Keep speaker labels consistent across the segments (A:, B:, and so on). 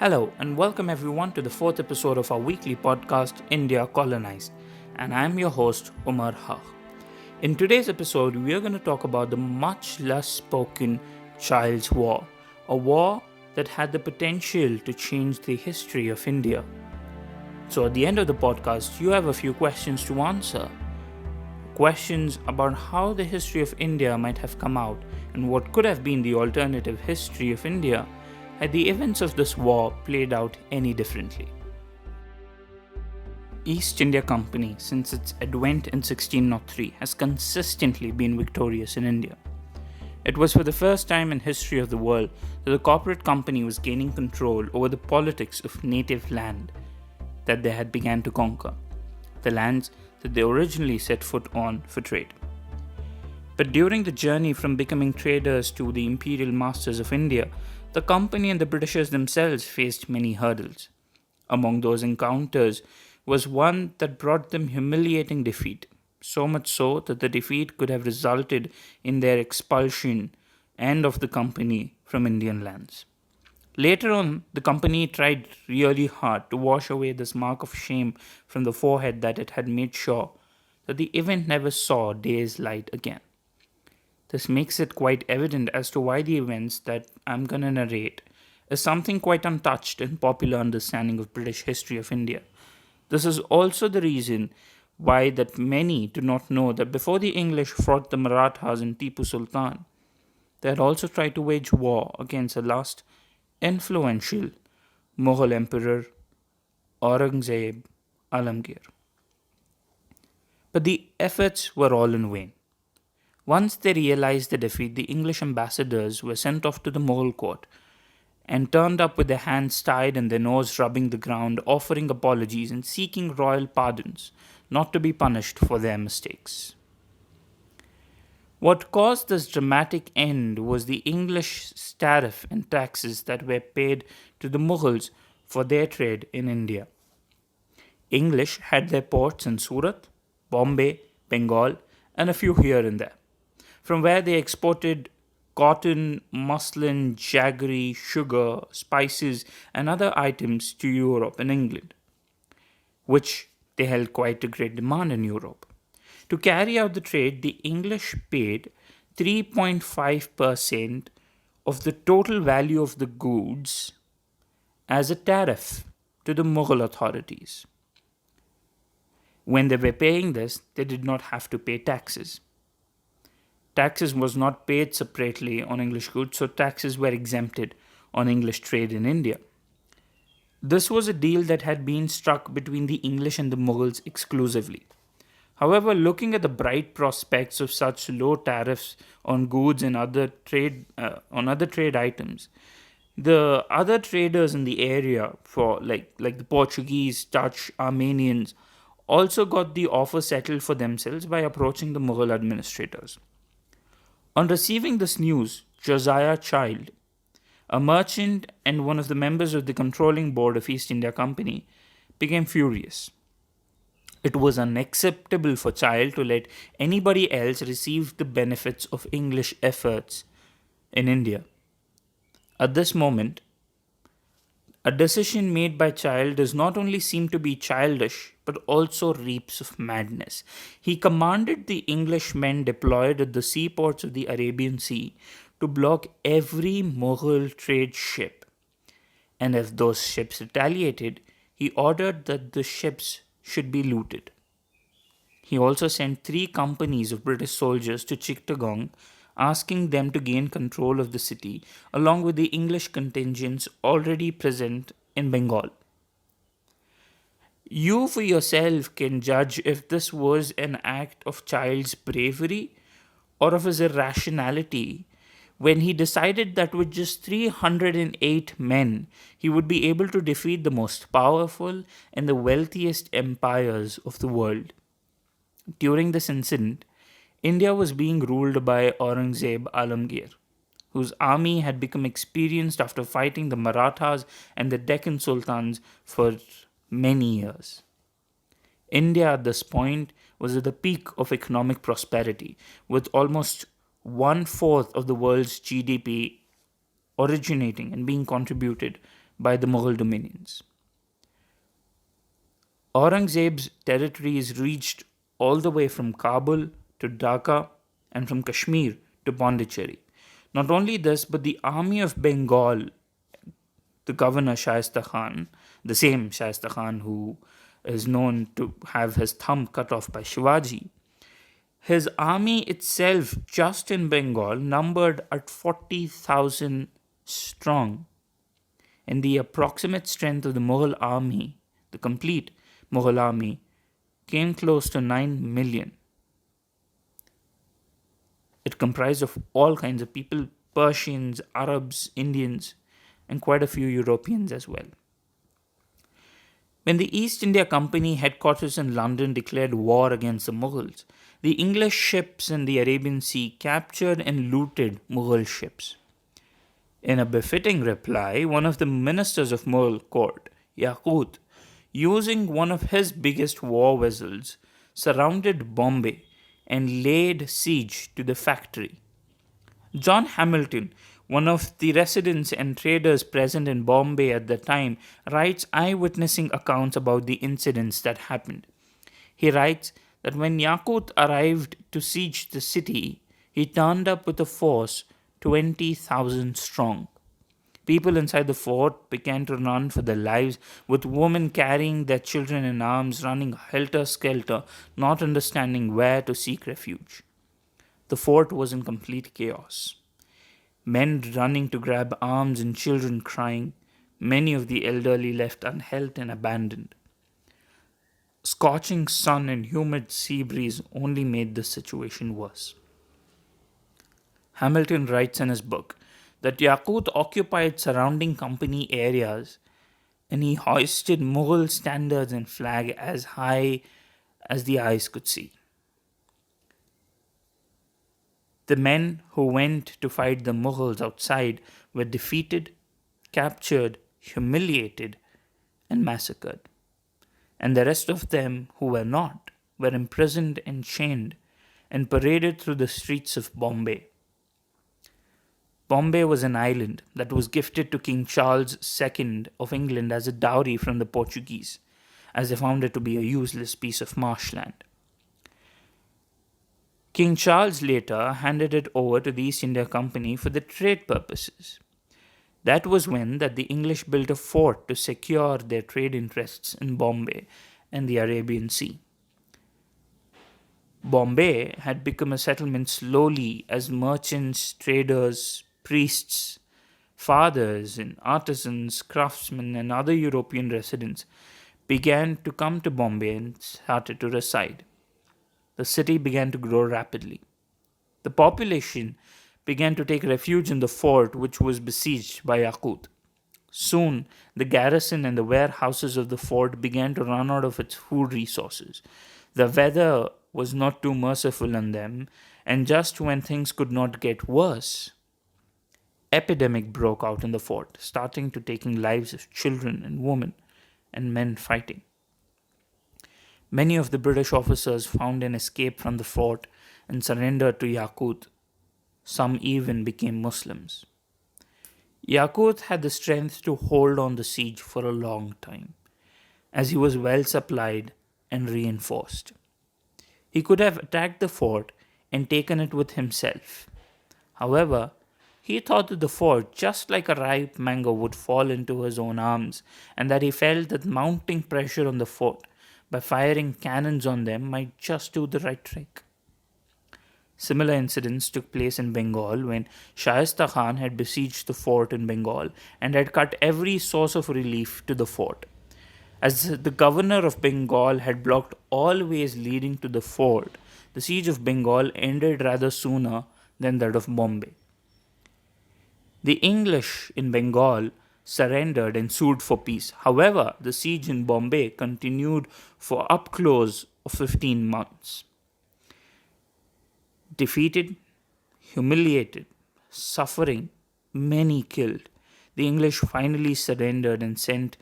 A: Hello, and welcome everyone to the fourth episode of our weekly podcast, India Colonised. And I'm your host, Omer Haq. In today's episode, we are going to talk about the much less spoken Child's War, a war that had the potential to change the history of India. So, at the end of the podcast, you have a few questions to answer. Questions about how the history of India might have come out and what could have been the alternative history of India had the events of this war played out any differently. East India Company, since its advent in 1603, has consistently been victorious in India. It was for the first time in history of the world that the corporate company was gaining control over the politics of native land that they had begun to conquer, the lands that they originally set foot on for trade. But during the journey from becoming traders to the imperial masters of India, the company and the Britishers themselves faced many hurdles. Among those encounters was one that brought them humiliating defeat, so much so that the defeat could have resulted in their expulsion and of the company from Indian lands. Later on, the company tried really hard to wash away this mark of shame from the forehead that it had made sure that the event never saw day's light again. This makes it quite evident as to why the events that I'm going to narrate is something quite untouched in popular understanding of British history of India. This is also the reason why that many do not know that before the English fought the Marathas and Tipu Sultan, they had also tried to wage war against the last influential Mughul Emperor Aurangzeb Alamgir. But the efforts were all in vain. Once they realized the defeat, the English ambassadors were sent off to the Mughal court and turned up with their hands tied and their nose rubbing the ground, offering apologies and seeking royal pardons, not to be punished for their mistakes. What caused this dramatic end was the English tariff and taxes that were paid to the Mughals for their trade in India. English had their ports in Surat, Bombay, Bengal, and a few here and there, from where they exported cotton, muslin, jaggery, sugar, spices, and other items to Europe and England, which they held quite a great demand in Europe. To carry out the trade, the English paid 3.5% of the total value of the goods as a tariff to the Mughal authorities. When they were paying this, they did not have to pay taxes. Taxes was not paid separately on English goods, so taxes were exempted on English trade in India. This was a deal that had been struck between the English and the Mughals exclusively. However, looking at the bright prospects of such low tariffs on goods and other trade items, the other traders in the area, for like the Portuguese, Dutch, Armenians, also got the offer settled for themselves by approaching the Mughal administrators. On receiving this news, Josiah Child, a merchant and one of the members of the controlling board of East India Company, became furious. It was unacceptable for Child to let anybody else receive the benefits of English efforts in India. At this moment, a decision made by Child does not only seem to be childish, but also reeks of madness. He commanded the Englishmen deployed at the seaports of the Arabian Sea to block every Mughal trade ship. And if those ships retaliated, he ordered that the ships should be looted. He also sent 3 companies of British soldiers to Chittagong, asking them to gain control of the city, along with the English contingents already present in Bengal. You for yourself can judge if this was an act of Child's bravery or of his irrationality when he decided that with just 308 men, he would be able to defeat the most powerful and the wealthiest empires of the world. During this incident, India was being ruled by Aurangzeb Alamgir, whose army had become experienced after fighting the Marathas and the Deccan Sultans for many years. India at this point was at the peak of economic prosperity, with almost 1/4 of the world's GDP originating and being contributed by the Mughal dominions. Aurangzeb's territories reached all the way from Kabul to Dhaka and from Kashmir to Pondicherry. Not only this, but the army of Bengal, the governor Shaista Khan, the same Shaista Khan who is known to have his thumb cut off by Shivaji, his army itself, just in Bengal, numbered at 40,000 strong. And the approximate strength of the Mughal army, the complete Mughal army, came close to 9 million. It comprised of all kinds of people, Persians, Arabs, Indians, and quite a few Europeans as well. When the East India Company headquarters in London declared war against the Mughals, the English ships in the Arabian Sea captured and looted Mughal ships. In a befitting reply, one of the ministers of Mughal court, Yaqut, using one of his biggest war vessels, surrounded Bombay and laid siege to the factory. John Hamilton, one of the residents and traders present in Bombay at the time, writes eyewitnessing accounts about the incidents that happened. He writes that when Yaqut arrived to siege the city, he turned up with a force 20,000 strong. People inside the fort began to run for their lives, with women carrying their children in arms, running helter-skelter, not understanding where to seek refuge. The fort was in complete chaos. Men running to grab arms and children crying, many of the elderly left unhelped and abandoned. Scorching sun and humid sea breeze only made the situation worse. Hamilton writes in his book that Yaqut occupied surrounding company areas and he hoisted Mughal standards and flag as high as the eyes could see. The men who went to fight the Mughals outside were defeated, captured, humiliated, and massacred. And the rest of them who were not were imprisoned and chained and paraded through the streets of Bombay. Bombay was an island that was gifted to King Charles II of England as a dowry from the Portuguese, as they found it to be a useless piece of marshland. King Charles later handed it over to the East India Company for the trade purposes. That was when that the English built a fort to secure their trade interests in Bombay and the Arabian Sea. Bombay had become a settlement slowly as merchants, traders, priests, fathers, and artisans, craftsmen, and other European residents began to come to Bombay and started to reside. The city began to grow rapidly. The population began to take refuge in the fort, which was besieged by Yaqut. Soon, the garrison and the warehouses of the fort began to run out of its food resources. The weather was not too merciful on them, and just when things could not get worse, epidemic broke out in the fort, starting to taking lives of children and women and men fighting. Many of the British officers found an escape from the fort and surrendered to Yaqut. Some even became Muslims. Yaqut had the strength to hold on the siege for a long time, as he was well supplied and reinforced. He could have attacked the fort and taken it with himself. However, he thought that the fort, just like a ripe mango, would fall into his own arms, and that he felt that mounting pressure on the fort by firing cannons on them might just do the right trick. Similar incidents took place in Bengal when Shaista Khan had besieged the fort in Bengal and had cut every source of relief to the fort. As the governor of Bengal had blocked all ways leading to the fort, the siege of Bengal ended rather sooner than that of Bombay. The English in Bengal surrendered and sued for peace. However, the siege in Bombay continued for up close of 15 months. Defeated, humiliated, suffering, many killed, the English finally surrendered and sent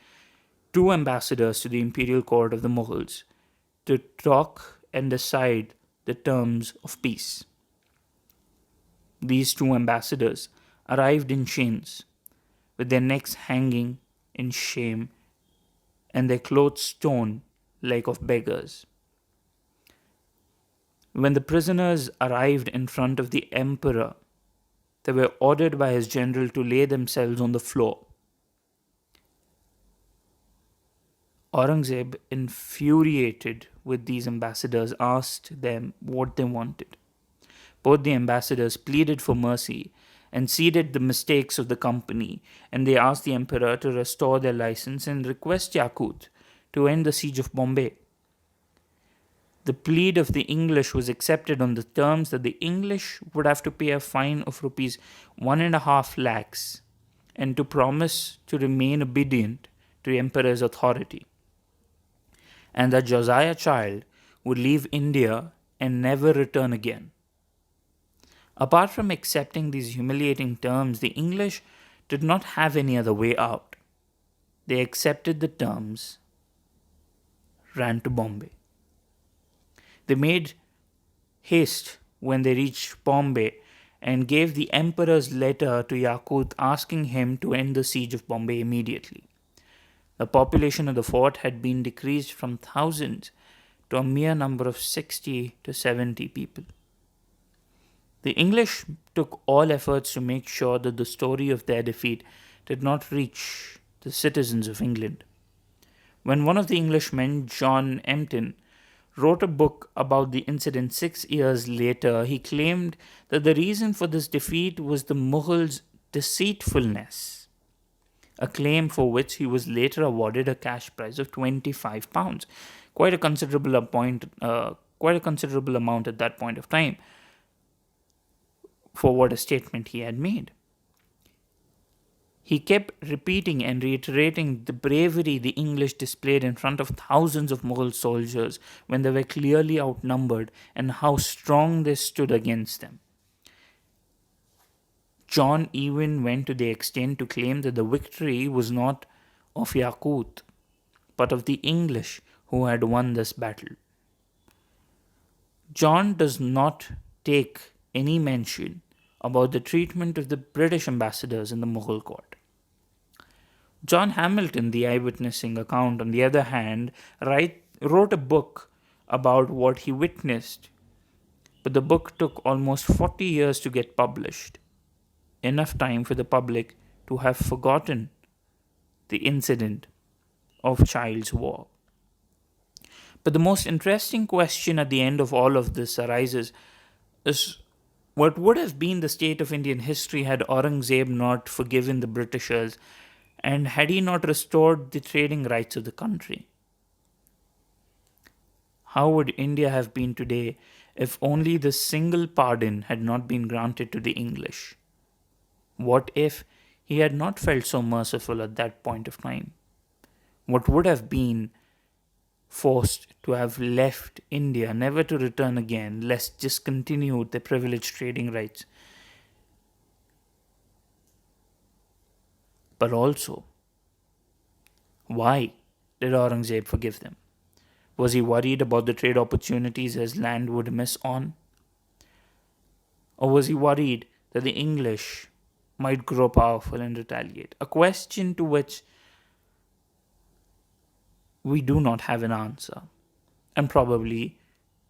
A: 2 ambassadors to the imperial court of the Mughals to talk and decide the terms of peace. These 2 ambassadors arrived in chains, with their necks hanging in shame and their clothes torn like of beggars. When the prisoners arrived in front of the emperor, they were ordered by his general to lay themselves on the floor. Aurangzeb, infuriated with these ambassadors, asked them what they wanted. Both the ambassadors pleaded for mercy and ceded the mistakes of the company, and they asked the emperor to restore their license and request Yakut to end the siege of Bombay. The plea of the English was accepted on the terms that the English would have to pay a fine of rupees 1.5 lakhs and to promise to remain obedient to the emperor's authority, and that Josiah Child would leave India and never return again. Apart from accepting these humiliating terms, the English did not have any other way out. They accepted the terms, ran to Bombay. They made haste when they reached Bombay and gave the emperor's letter to Yakut asking him to end the siege of Bombay immediately. The population of the fort had been decreased from thousands to a mere number of 60 to 70 people. The English took all efforts to make sure that the story of their defeat did not reach the citizens of England. When one of the Englishmen, John Empton, wrote a book about the incident 6 years later, he claimed that the reason for this defeat was the Mughals' deceitfulness, a claim for which he was later awarded a cash prize of £25, quite a considerable amount at that point of time for what a statement he had made. He kept repeating and reiterating the bravery the English displayed in front of thousands of Mughal soldiers when they were clearly outnumbered and how strong they stood against them. John even went to the extent to claim that the victory was not of Yakut, but of the English who had won this battle. John does not take any mention about the treatment of the British ambassadors in the Mughal court. John Hamilton, the eyewitnessing account, on the other hand, wrote a book about what he witnessed, but the book took almost 40 years to get published, enough time for the public to have forgotten the incident of Child's War. But the most interesting question at the end of all of this arises is, what would have been the state of Indian history had Aurangzeb not forgiven the Britishers and had he not restored the trading rights of the country? How would India have been today if only the single pardon had not been granted to the English? What if he had not felt so merciful at that point of time? What would have been forced to have left India, never to return again, lest discontinue their privileged trading rights? But also, why did Aurangzeb forgive them? Was he worried about the trade opportunities his land would miss on? Or was he worried that the English might grow powerful and retaliate? A question to which we do not have an answer, and probably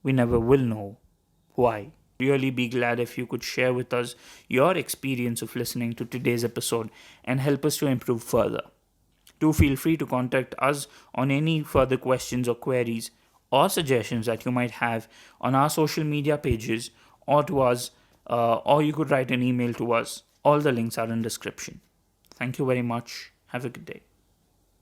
A: we never will know why. Really be glad if you could share with us your experience of listening to today's episode and help us to improve further. Do feel free to contact us on any further questions or queries or suggestions that you might have on our social media pages or to us, or you could write an email to us. All the links are in description. Thank you very much. Have a good day.